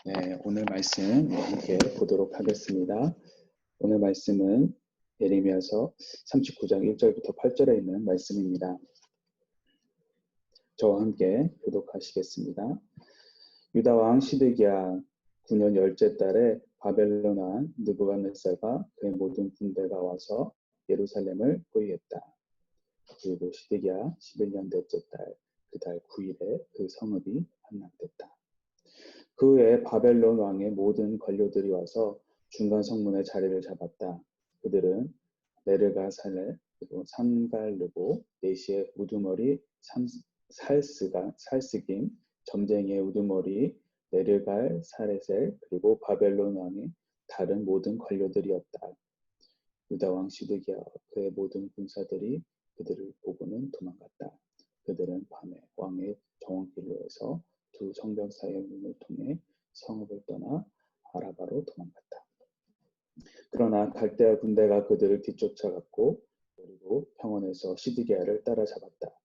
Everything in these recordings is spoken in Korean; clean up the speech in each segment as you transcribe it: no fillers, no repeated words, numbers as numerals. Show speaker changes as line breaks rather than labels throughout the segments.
네, 오늘 말씀 함께 보도록 하겠습니다. 오늘 말씀은 예레미야서 39장 1절부터 8절에 있는 말씀입니다. 저와 함께 교독하시겠습니다. 유다 왕 시드기야 9년 열째 달에 바벨론 왕 느부갓네살과 그의 모든 군대가 와서 예루살렘을 포위했다. 그리고 시드기야 11년 넷째 달 그 달 9일에 그 성읍이 함락됐다. 그 후에 바벨론 왕의 모든 관료들이 와서 중간 성문에 자리를 잡았다. 그들은 네르가살레, 그리고 삼갈르고, 네시의 우두머리, 살스김, 점쟁이의 우두머리, 네르갈, 사레셀, 그리고 바벨론 왕의 다른 모든 관료들이었다. 유다 왕 시드기야 그의 모든 군사들이 그들을 보고는 도망갔다. 그들은 밤에 왕의 정원길로에서 두 성벽 사이의 문을 통해 성읍을 떠나 아라바로 도망갔다. 그러나 갈대아 군대가 그들을 뒤쫓아갔고 그리고 평원에서 시드기야를 따라잡았다.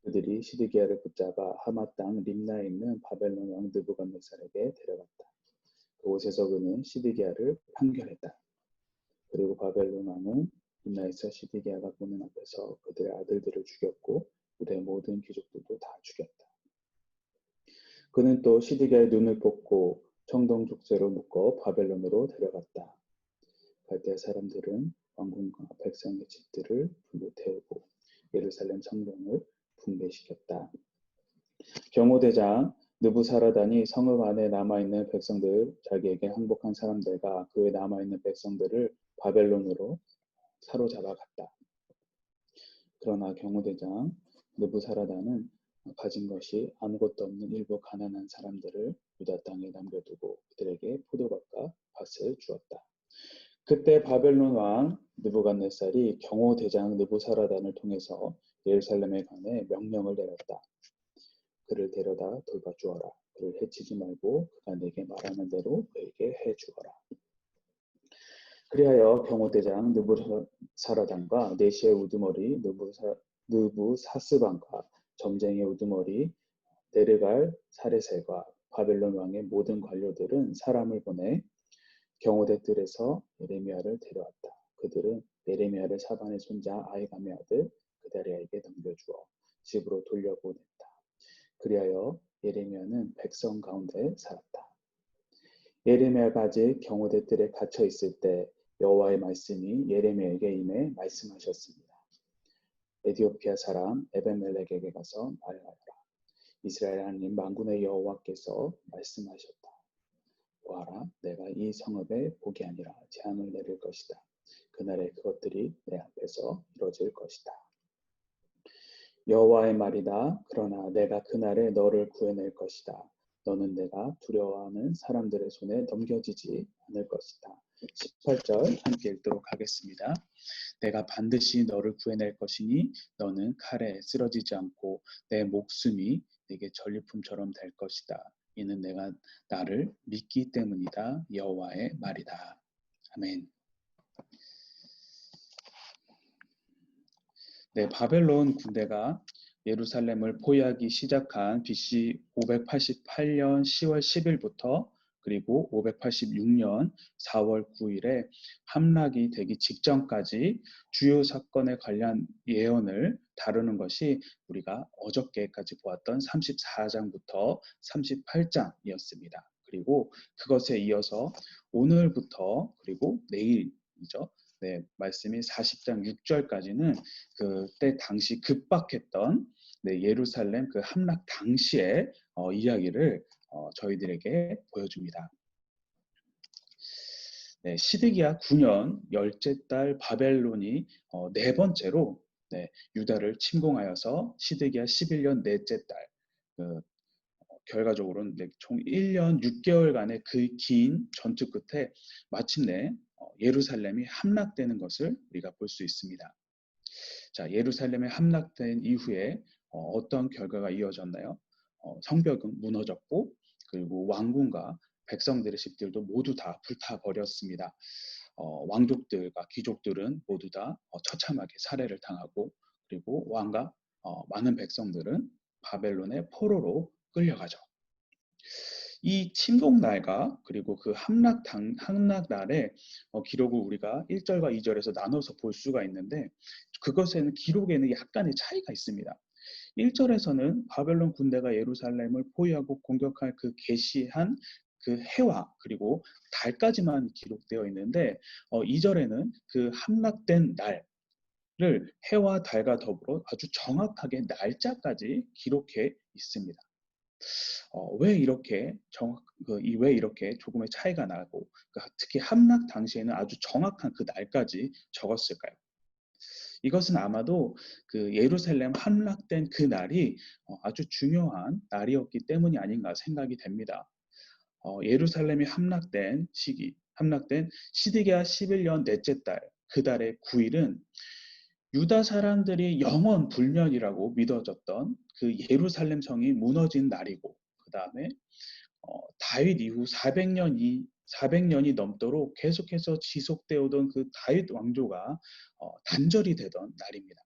그들이 시드기야를 붙잡아 하맛 땅 림나에 있는 바벨론 왕 느부갓네살에게 데려갔다. 그곳에서 그는 시드기야를 판결했다. 그리고 바벨론 왕은 림나에서 시드기야가 보는 앞에서 그들의 아들들을 죽였고 그들의 모든 귀족들도 다 죽였다. 그는 또 시드기야의 눈을 뽑고 청동죽쇠로 묶어 바벨론으로 데려갔다. 갈대아 사람들은 왕궁과 백성의 집들을 불로 태우고 예루살렘 성벽을 붕괴시켰다. 경호대장 느부사라단이 성읍 안에 남아있는 백성들, 자기에게 항복한 사람들과 그에 남아있는 백성들을 바벨론으로 사로잡아갔다. 그러나 경호대장 느부사라단은 가진 것이 아무것도 없는 일부 가난한 사람들을 유다 땅에 남겨두고 그들에게 포도밭과 밭을 주었다. 그때 바벨론 왕 느부갓네살이 경호대장 느부사라단을 통해서 예루살렘에 관해 명령을 내렸다. 그를 데려다 돌봐주어라. 그를 해치지 말고 그가 내게 말하는 대로 그에게 해주어라. 그리하여 경호대장 느부사라단과 네시의 우두머리 느부사스반과 점쟁이의 우두머리 네르갈 사레셀과 바벨론 왕의 모든 관료들은 사람을 보내 경호대 뜰에서 예레미야를 데려왔다. 그들은 예레미야를 사반의 손자 아히감의 아들 그다리아에게 넘겨주어 집으로 돌려보냈다. 그리하여 예레미야는 백성 가운데 살았다. 예레미야가 아직 경호대 뜰에 갇혀 있을 때 여호와의 말씀이 예레미야에게 임해 말씀하셨습니다. 에디오피아 사람 에벤멜렉에게 가서 말하여라. 이스라엘 하나님 만군의 여호와께서 말씀하셨다. 보아라, 내가 이 성읍에 복이 아니라 재앙을 내릴 것이다. 그날에 그것들이 내 앞에서 이루어질 것이다. 여호와의 말이다. 그러나 내가 그날에 너를 구해낼 것이다. 너는 내가 두려워하는 사람들의 손에 넘겨지지 않을 것이다. 18절 함께 읽도록 하겠습니다. 내가 반드시 너를 구해낼 것이니 너는 칼에 쓰러지지 않고 내 목숨이 내게 전리품처럼 될 것이다. 이는 내가 나를 믿기 때문이다. 여호와의 말이다. 아멘. 네, 바벨론 군대가 예루살렘을 포위하기 시작한 BC 588년 10월 10일부터 그리고 586년 4월 9일에 함락이 되기 직전까지 주요 사건에 관련 예언을 다루는 것이 우리가 어저께까지 보았던 34장부터 38장이었습니다. 그리고 그것에 이어서 오늘부터 그리고 내일이죠. 네, 말씀이 40장 6절까지는 그때 당시 급박했던 예루살렘 그 함락 당시의 이야기를 저희들에게 보여줍니다. 네, 시드기야 9년 열째 달 바벨론이 네 번째로 유다를 침공하여서 시드기야 11년 넷째 달 결과적으로는 총 1년 6개월간의 그 긴 전투 끝에 마침내 예루살렘이 함락되는 것을 우리가 볼 수 있습니다. 자, 예루살렘에 함락된 이후에 어떤 결과가 이어졌나요? 성벽은 무너졌고 그리고 왕궁과 백성들의 집들도 모두 다 불타버렸습니다. 왕족들과 귀족들은 모두 다 처참하게 살해를 당하고 그리고 왕과 많은 백성들은 바벨론의 포로로 끌려가죠. 이 침공날과 그리고 그 함락날의 기록을 우리가 1절과 2절에서 나눠서 볼 수가 있는데, 그것에는 기록에는 약간의 차이가 있습니다. 1절에서는 바벨론 군대가 예루살렘을 포위하고 공격할 그 계시한 그 해와 그리고 달까지만 기록되어 있는데, 2절에는 그 함락된 날을 해와 달과 더불어 아주 정확하게 날짜까지 기록해 있습니다. 왜 이렇게 조금의 차이가 나고, 그러니까 특히 함락 당시에는 아주 정확한 그 날까지 적었을까요? 이것은 아마도 그 예루살렘 함락된 그 날이 아주 중요한 날이었기 때문이 아닌가 생각이 됩니다. 예루살렘이 함락된 시드기야 11년 넷째 달, 그 달의 9일은 유다 사람들이 영원 불멸이라고 믿어졌던 그 예루살렘 성이 무너진 날이고, 그 다음에 다윗 이후 400년이 넘도록 계속해서 지속되어 오던 그 다윗 왕조가 단절이 되던 날입니다.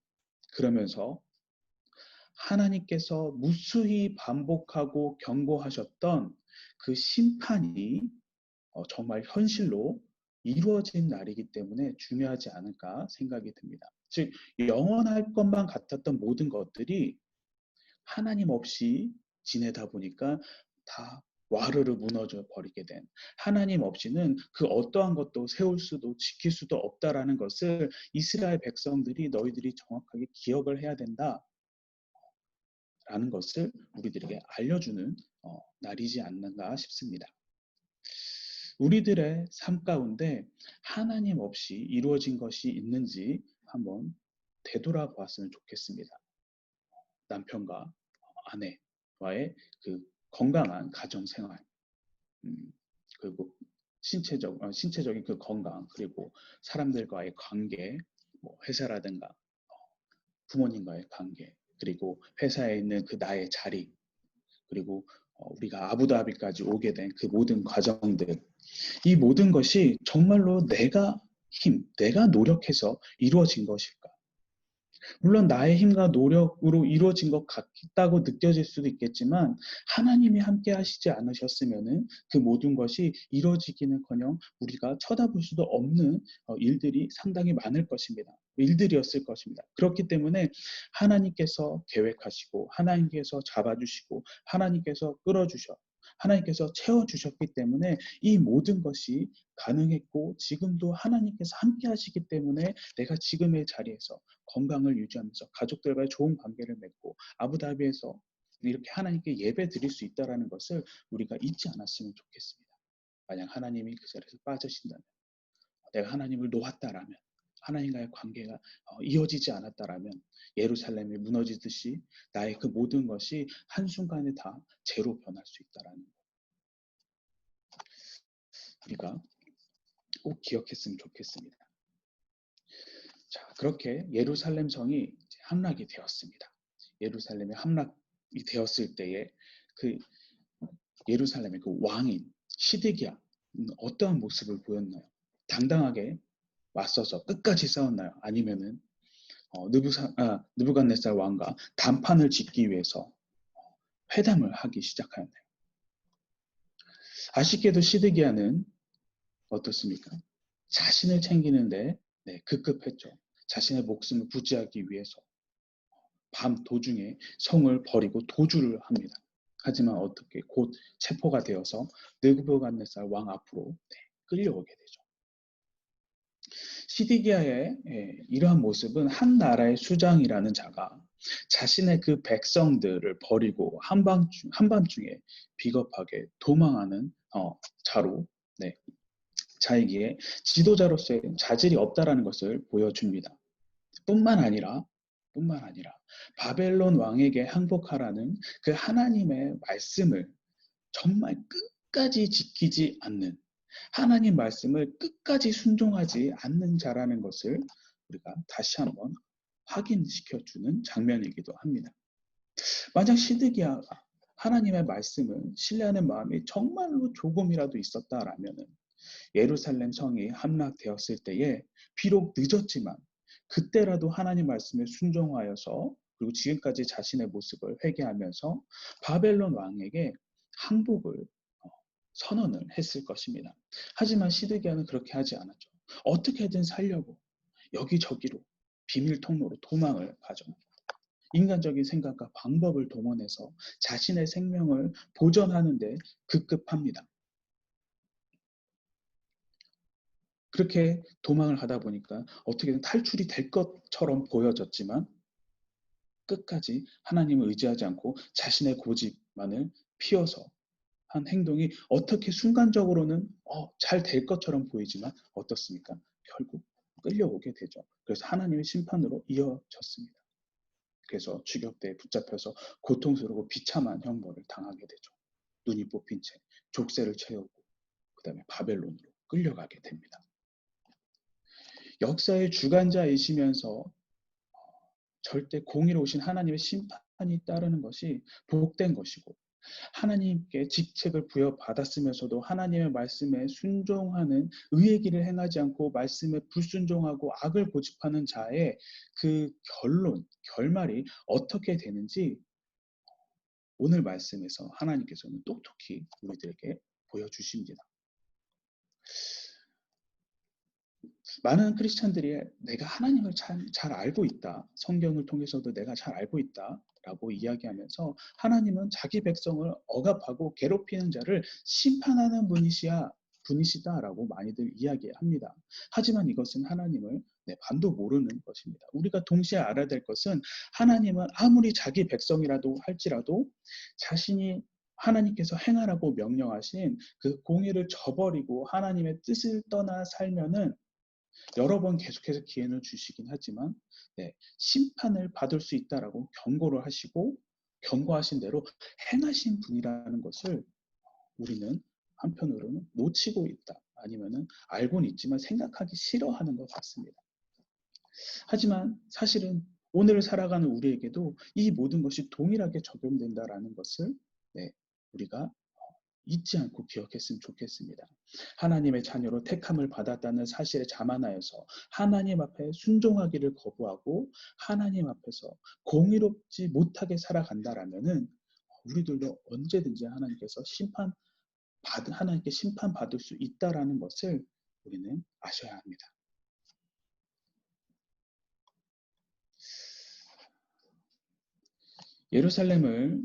그러면서 하나님께서 무수히 반복하고 경고하셨던 그 심판이 정말 현실로 이루어진 날이기 때문에 중요하지 않을까 생각이 듭니다. 즉, 영원할 것만 같았던 모든 것들이 하나님 없이 지내다 보니까 다 와르르 무너져 버리게 된, 하나님 없이는 그 어떠한 것도 세울 수도 지킬 수도 없다라는 것을 이스라엘 백성들이 너희들이 정확하게 기억을 해야 된다라는 것을 우리들에게 알려주는 날이지 않는가 싶습니다. 우리들의 삶 가운데 하나님 없이 이루어진 것이 있는지 한번 되돌아보았으면 좋겠습니다. 남편과 아내와의 그 건강한 가정 생활, 그리고 신체적인 그 건강, 그리고 사람들과의 관계, 뭐 회사라든가 부모님과의 관계, 그리고 회사에 있는 그 나의 자리, 그리고 우리가 아부다비까지 오게 된 그 모든 과정들, 이 모든 것이 정말로 내가 노력해서 이루어진 것일까? 물론 나의 힘과 노력으로 이루어진 것 같다고 느껴질 수도 있겠지만, 하나님이 함께 하시지 않으셨으면은 그 모든 것이 이루어지기는커녕 우리가 쳐다볼 수도 없는 일들이 상당히 많을 것입니다. 일들이었을 것입니다. 그렇기 때문에 하나님께서 계획하시고, 하나님께서 잡아주시고, 하나님께서 채워주셨기 때문에 이 모든 것이 가능했고, 지금도 하나님께서 함께 하시기 때문에 내가 지금의 자리에서 건강을 유지하면서 가족들과의 좋은 관계를 맺고 아부다비에서 이렇게 하나님께 예배 드릴 수 있다는 것을 우리가 잊지 않았으면 좋겠습니다. 만약 하나님이 그 자리에서 빠지신다면, 내가 하나님을 놓았다라면, 하나님과의 관계가 이어지지 않았다라면 예루살렘이 무너지듯이 나의 그 모든 것이 한순간에 다 죄로 변할 수 있다는 것, 우리가 꼭 기억했으면 좋겠습니다. 자, 그렇게 예루살렘 성이 함락이 되었습니다. 예루살렘이 함락이 되었을 때에 그 예루살렘의 그 왕인 시드기야 어떠한 모습을 보였나요? 당당하게 맞서서 끝까지 싸웠나요? 아니면은 느부갓네살 왕과 단판을 짓기 위해서 회담을 하기 시작하였나요? 아쉽게도 시드기야는 어떻습니까? 자신을 챙기는데 급급했죠. 자신의 목숨을 부지하기 위해서 밤 도중에 성을 버리고 도주를 합니다. 하지만 어떻게 곧 체포가 되어서 느부갓네살 왕 앞으로 끌려오게 되죠. 시드기야의 이러한 모습은 한 나라의 수장이라는 자가 자신의 그 백성들을 버리고 한밤중에 비겁하게 도망하는 자이기에 지도자로서의 자질이 없다라는 것을 보여줍니다. 뿐만 아니라 바벨론 왕에게 항복하라는 그 하나님의 말씀을 정말 끝까지 지키지 않는, 하나님 말씀을 끝까지 순종하지 않는 자라는 것을 우리가 다시 한번 확인시켜주는 장면이기도 합니다. 만약 시드기야가 하나님의 말씀을 신뢰하는 마음이 정말로 조금이라도 있었다라면 예루살렘 성이 함락되었을 때에 비록 늦었지만 그때라도 하나님 말씀에 순종하여서, 그리고 지금까지 자신의 모습을 회개하면서 바벨론 왕에게 항복을 선언을 했을 것입니다. 하지만 시드기야는 그렇게 하지 않았죠. 어떻게든 살려고 여기저기로 비밀 통로로 도망을 가죠. 인간적인 생각과 방법을 동원해서 자신의 생명을 보전하는 데 급급합니다. 그렇게 도망을 하다 보니까 어떻게든 탈출이 될 것처럼 보여졌지만 끝까지 하나님을 의지하지 않고 자신의 고집만을 피워서 한 행동이 어떻게 순간적으로는 잘 될 것처럼 보이지만 어떻습니까? 결국 끌려오게 되죠. 그래서 하나님의 심판으로 이어졌습니다. 그래서 추격대에 붙잡혀서 고통스러고 비참한 형벌을 당하게 되죠. 눈이 뽑힌 채 족쇄를 채우고 그 다음에 바벨론으로 끌려가게 됩니다. 역사의 주관자이시면서 절대 공의로우신 하나님의 심판이 따르는 것이 복된 것이고, 하나님께 직책을 부여받았으면서도 하나님의 말씀에 순종하는 의의 길을 행하지 않고 말씀에 불순종하고 악을 고집하는 자의 그 결말이 어떻게 되는지 오늘 말씀에서 하나님께서는 똑똑히 우리들에게 보여주십니다. 많은 크리스찬들이 내가 하나님을 잘 알고 있다. 성경을 통해서도 내가 잘 알고 있다. 라고 이야기하면서 하나님은 자기 백성을 억압하고 괴롭히는 자를 심판하는 분이시다라고 많이들 이야기합니다. 하지만 이것은 하나님을 반도 모르는 것입니다. 우리가 동시에 알아야 될 것은 하나님은 아무리 자기 백성이라도 할지라도 자신이 하나님께서 행하라고 명령하신 그 공의를 저버리고 하나님의 뜻을 떠나 살면은 여러 번 계속해서 기회는 주시긴 하지만 심판을 받을 수 있다라고 경고를 하시고 경고하신 대로 행하신 분이라는 것을 우리는 한편으로는 놓치고 있다. 아니면은 알고는 있지만 생각하기 싫어하는 것 같습니다. 하지만 사실은 오늘 살아가는 우리에게도 이 모든 것이 동일하게 적용된다라는 것을 우리가 잊지 않고 기억했으면 좋겠습니다. 하나님의 자녀로 택함을 받았다는 사실에 자만하여서 하나님 앞에 순종하기를 거부하고 하나님 앞에서 공의롭지 못하게 살아간다라면은 우리들도 언제든지 하나님께 심판받을 수 있다라는 것을 우리는 아셔야 합니다. 예루살렘을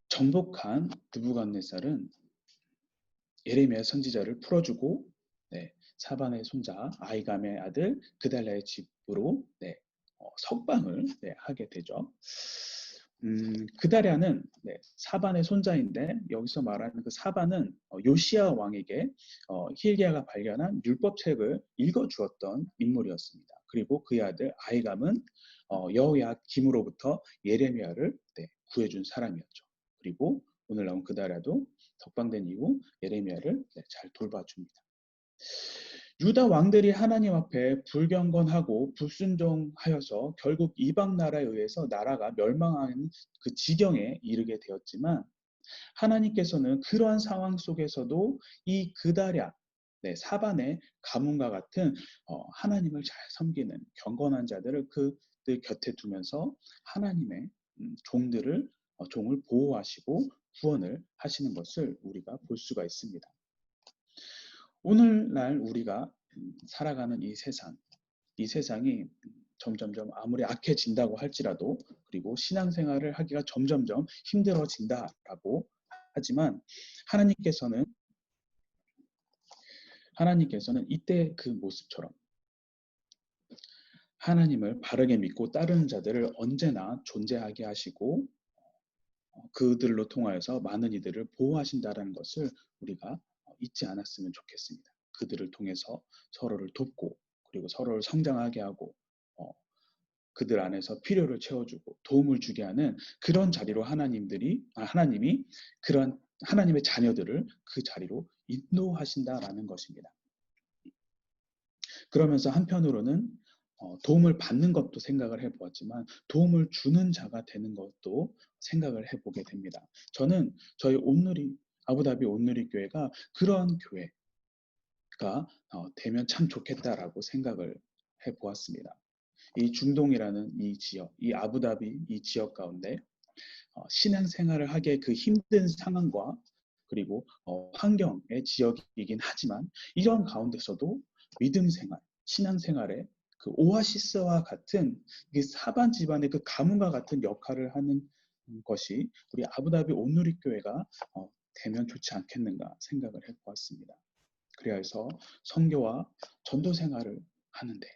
정복한 느부갓네살은 예레미야 선지자를 풀어주고 사반의 손자 아히감의 아들 그달랴의 집으로 석방을 하게 되죠. 그달랴는 사반의 손자인데 여기서 말하는 그 사반은 요시야 왕에게 히일기야가 발견한 율법책을 읽어주었던 인물이었습니다. 그리고 그의 아들 아히감은 여호야김으로부터 예레미야를 구해준 사람이었죠. 그리고 오늘 나온 그달랴도 석방된 이후 예레미야를 잘 돌봐줍니다. 유다 왕들이 하나님 앞에 불경건하고 불순종하여서 결국 이방 나라에 의해서 나라가 멸망하는 그 지경에 이르게 되었지만 하나님께서는 그러한 상황 속에서도 이 그달랴 사반의 가문과 같은 하나님을 잘 섬기는 경건한 자들을 그들 곁에 두면서 하나님의 종을 보호하시고 구원을 하시는 것을 우리가 볼 수가 있습니다. 오늘날 우리가 살아가는 이 세상이 점점점 아무리 악해진다고 할지라도 그리고 신앙생활을 하기가 점점점 힘들어진다라고 하지만 하나님께서는 이때 그 모습처럼 하나님을 바르게 믿고 따르는 자들을 언제나 존재하게 하시고 그들로 통하여서 많은 이들을 보호하신다는 것을 우리가 잊지 않았으면 좋겠습니다. 그들을 통해서 서로를 돕고 그리고 서로를 성장하게 하고 그들 안에서 필요를 채워주고 도움을 주게 하는 그런 자리로 하나님이 그런 하나님의 자녀들을 그 자리로 인도하신다라는 것입니다. 그러면서 한편으로는 도움을 받는 것도 생각을 해보았지만 도움을 주는 자가 되는 것도 생각을 해보게 됩니다. 저는 저희 아부다비 온누리 교회가 그런 교회가 되면 참 좋겠다라고 생각을 해보았습니다. 이 중동이라는 이 지역, 이 아부다비 이 지역 가운데 신앙생활을 하기에 그 힘든 상황과 그리고 환경의 지역이긴 하지만 이런 가운데서도 믿음 생활, 신앙 생활에 그 오아시스와 같은 사반 집안의 그 가문과 같은 역할을 하는 것이 우리 아부다비 온누리 교회가 되면 좋지 않겠는가 생각을 해보았습니다. 그래서 선교와 전도 생활을 하는데,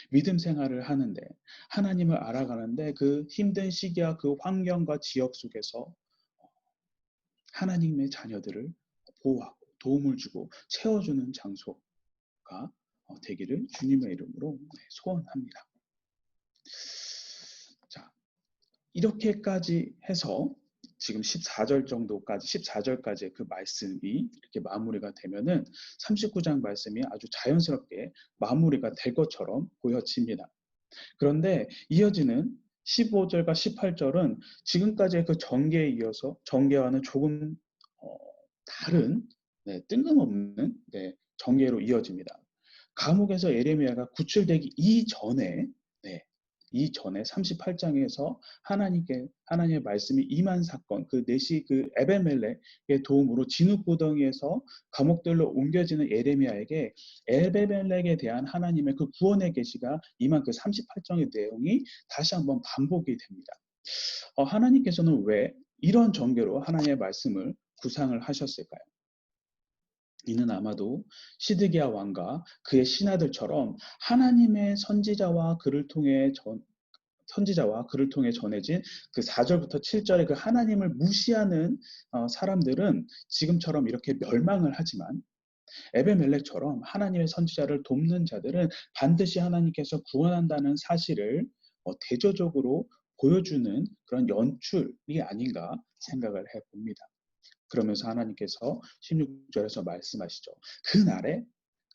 믿음 생활을 하는데, 하나님을 알아가는데 그 힘든 시기와 그 환경과 지역 속에서 하나님의 자녀들을 보호하고 도움을 주고 채워주는 장소가 되기를 주님의 이름으로 소원합니다. 자, 이렇게까지 해서 지금 14절 정도까지, 14절까지의 그 말씀이 이렇게 마무리가 되면은 39장 말씀이 아주 자연스럽게 마무리가 될 것처럼 보여집니다. 그런데 이어지는 15절과 18절은 지금까지의 그 전개에 이어서 전개와는 조금 다른 뜬금없는 전개로 이어집니다. 감옥에서 예레미야가 구출되기 이전에 이전에 38장에서 하나님의 말씀이 임한 사건, 그 넷이 그 에베멜렉의 도움으로 진흙구덩이에서 감옥들로 옮겨지는 예레미야에게 에베멜렉에 대한 하나님의 그 구원의 계시가 임한 그 38장의 내용이 다시 한번 반복이 됩니다. 하나님께서는 왜 이런 전개로 하나님의 말씀을 구상을 하셨을까요? 이는 아마도 시드기야 왕과 그의 신하들처럼 하나님의 선지자와 그를 통해 전해진 그 4절부터 7절의 그 하나님을 무시하는 사람들은 지금처럼 이렇게 멸망을 하지만 에베멜렉처럼 하나님의 선지자를 돕는 자들은 반드시 하나님께서 구원한다는 사실을 대조적으로 보여주는 그런 연출이 아닌가 생각을 해봅니다. 그러면서 하나님께서 16절에서 말씀하시죠. 그날에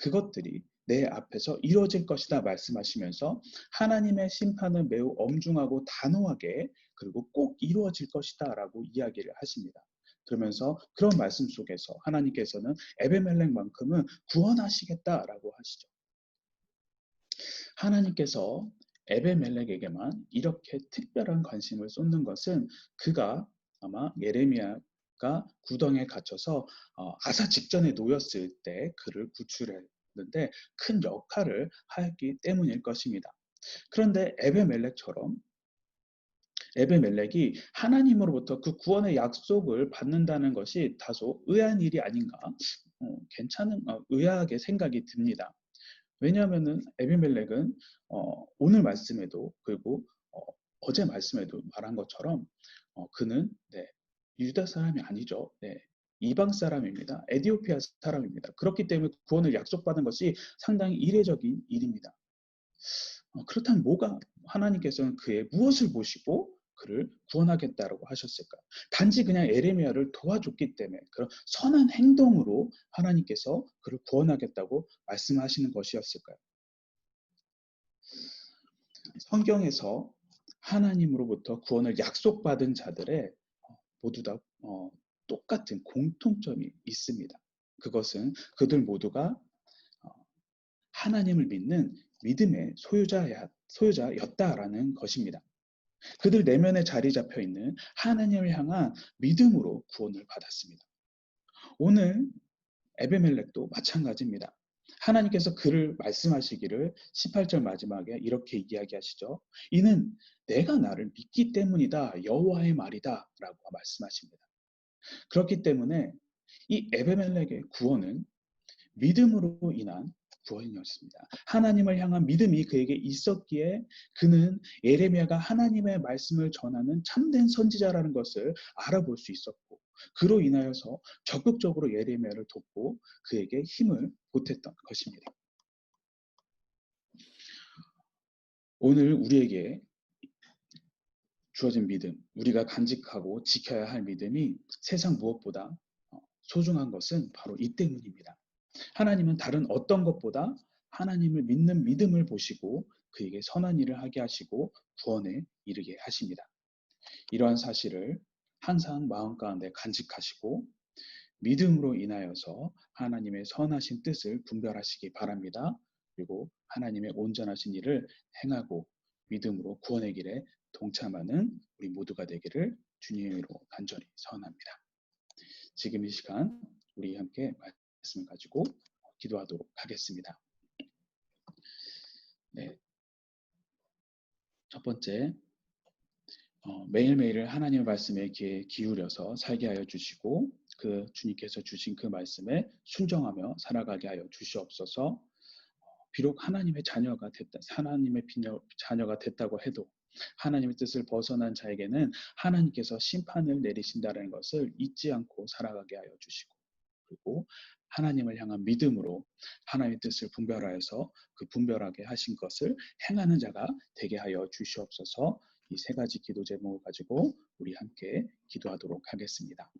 그것들이 내 앞에서 이루어질 것이다 말씀하시면서 하나님의 심판은 매우 엄중하고 단호하게 그리고 꼭 이루어질 것이다 라고 이야기를 하십니다. 그러면서 그런 말씀 속에서 하나님께서는 에베멜렉만큼은 구원하시겠다라고 하시죠. 하나님께서 에베멜렉에게만 이렇게 특별한 관심을 쏟는 것은 그가 아마 예레미야가 구덩이에 갇혀서 아사 직전에 놓였을 때 그를 구출했는데 큰 역할을 하였기 때문일 것입니다. 그런데 에베멜렉이 하나님으로부터 그 구원의 약속을 받는다는 것이 다소 의아한 일이 아닌가 의아하게 생각이 듭니다. 왜냐하면은 에비멜렉은 오늘 말씀에도 그리고 어제 말씀에도 말한 것처럼 그는 유다 사람이 아니죠. 이방 사람입니다. 에디오피아 사람입니다. 그렇기 때문에 구원을 약속받은 것이 상당히 이례적인 일입니다. 그렇다면 뭐가 하나님께서는 그의 무엇을 보시고 그를 구원하겠다라고 하셨을까? 단지 그냥 에레미야를 도와줬기 때문에 그런 선한 행동으로 하나님께서 그를 구원하겠다고 말씀하시는 것이었을까요? 성경에서 하나님으로부터 구원을 약속받은 자들의 모두 다 똑같은 공통점이 있습니다. 그것은 그들 모두가 하나님을 믿는 믿음의 소유자였다라는 것입니다. 그들 내면에 자리 잡혀 있는 하나님을 향한 믿음으로 구원을 받았습니다. 오늘 에베멜렉도 마찬가지입니다. 하나님께서 그를 말씀하시기를 18절 마지막에 이렇게 이야기하시죠. 이는 내가 나를 믿기 때문이다. 여호와의 말이다. 라고 말씀하십니다. 그렇기 때문에 이 에베멜렉의 구원은 믿음으로 인한 구원이었습니다. 하나님을 향한 믿음이 그에게 있었기에 그는 예레미야가 하나님의 말씀을 전하는 참된 선지자라는 것을 알아볼 수 있었고 그로 인하여서 적극적으로 예레미야를 돕고 그에게 힘을 보탰던 것입니다. 오늘 우리에게 주어진 믿음, 우리가 간직하고 지켜야 할 믿음이 세상 무엇보다 소중한 것은 바로 이 때문입니다. 하나님은 다른 어떤 것보다 하나님을 믿는 믿음을 보시고 그에게 선한 일을 하게 하시고 구원에 이르게 하십니다. 이러한 사실을 항상 마음 가운데 간직하시고 믿음으로 인하여서 하나님의 선하신 뜻을 분별하시기 바랍니다. 그리고 하나님의 온전하신 일을 행하고 믿음으로 구원의 길에 동참하는 우리 모두가 되기를 주님으로 간절히 선합니다. 지금 이 시간 우리 함께 말씀을 가지고 기도하도록 하겠습니다. 네, 첫 번째, 매일매일 하나님의 말씀에 귀 기울여서 살게 하여 주시고 그 주님께서 주신 그 말씀에 순종하며 살아가게 하여 주시옵소서. 비록 하나님의 자녀가 됐다, 하나님의 자녀가 됐다고 해도 하나님의 뜻을 벗어난 자에게는 하나님께서 심판을 내리신다는 것을 잊지 않고 살아가게 하여 주시고, 그리고 하나님을 향한 믿음으로 하나님의 뜻을 분별하여서 그 분별하게 하신 것을 행하는 자가 되게 하여 주시옵소서. 이 세 가지 기도 제목을 가지고 우리 함께 기도하도록 하겠습니다.